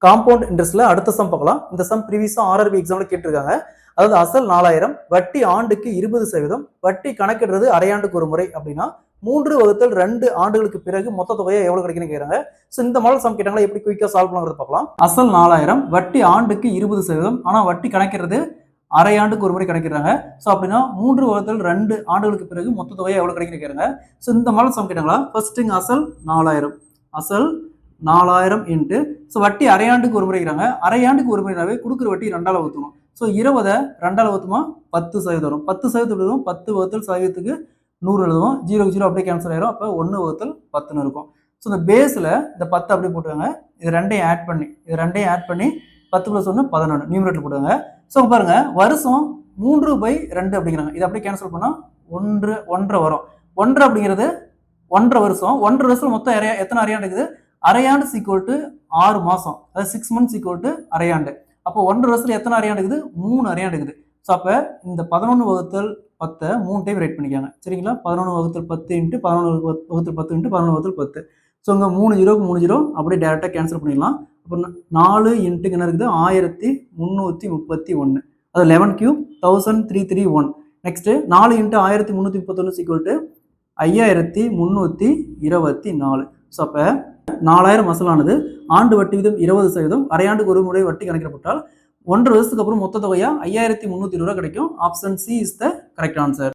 Compound இன்ட்ரெஸ்ட்ல அடுத்த some பார்க்கலாம். இந்த சம் ப்ரீவியஸா ஆர்ஆர்பி எக்ஸாம்ல கேட்டிருக்காங்க. அதாவது அசல் 4000, வட்டி ஆண்டுக்கு 20%, வட்டி கணக்கிடுறது அரையாண்டுக்கு ஒரு முறை அப்படின்னா 3/2 ஆண்டுகளுக்கு பிறகு மொத்த தொகையை எவ்வளவு கிடைக்குன்னு கேட்கறாங்க. ஸோ இந்த மாடல் சம் கேட்டாங்களா, எப்படி குயிக்கா சால்வ் பண்ணுறது பார்க்கலாம். அசல் 4000, வட்டி ஆண்டுக்கு 20%, ஆனா வட்டி கணக்கிடுறது அரையாண்டுக்கு ஒரு முறை கணக்கிடுறாங்க. ஸோ அப்படின்னா 3/2 ஆண்டுகளுக்கு பிறகு மொத்த தொகையை எவ்வளவு கிடைக்குன்னு கேட்கறாங்க. ஸோ இந்த மாடல் சம் கேட்டாங்களா, ஃபர்ஸ்ட் அசல் 4000, அசல் 4000 இன்ட்டு ஸோ வட்டி அரையாண்டுக்கு ஒரு முறைக்கிறாங்க. அரையாண்டுக்கு ஒரு முறைனாவே கொடுக்குற வட்டி 2ஆல் ஊற்றணும். ஸோ 20 2ஆல் ஊற்றுமா 10% வரும். 10% எழுதும். 10/100க்கு 100 எழுதுவோம். 0 அப்படியே கேன்சல் ஆயிரும். அப்போ 1/10 இருக்கும். ஸோ இந்த பேஸில் இந்த 10 அப்படியே போட்டுருங்க. இது ரெண்டையும் ஆட் பண்ணி 10 + 1 11 நியூமரேட்டர் போட்டுருங்க. ஸோ பாருங்க, வருஷம் 3/2 அப்படிங்கிறாங்க. இது அப்படியே கேன்சல் பண்ணால் 1.5 வரும். 1 அப்படிங்கிறது 1.5 வருஷம். 1.5 வருஷம் மொத்தம் எத்தனை அரையாண்டு இருக்குது? அரையாண்டு = 6 மாதம். அதாவது 6 months = அரையாண்டு. அப்போ 1.5 வருஷத்துல எத்தனை அரையாண்டு இருக்குது? 3 அரையாண்டு இருக்குது. ஸோ அப்போ இந்த 11/10 3 டைம் ரைட் பண்ணிக்காங்க. சரிங்களா? 11/10 × 11/10 × 11/10. ஸோ இங்கே 3 0க்கு 3 0 அப்படியே டேரெக்டாக கேன்சல் பண்ணிடலாம். அப்போ 4 × என்ன இருக்குது? 1331. அது 11³ 1331. நெக்ஸ்ட் 4 × 1331 5324. ஸோ அப்போ 4000 அசலானது, ஆண்டு வட்டி விதம் 20%, அரையாண்டுக்கு ஒரு முறை வட்டி கணக்கிடப்பட்டால் 1.5 வருஷத்துக்கு அப்புறம் மொத்த தொகையா 5320 கிடைக்கும். Option C is the correct answer.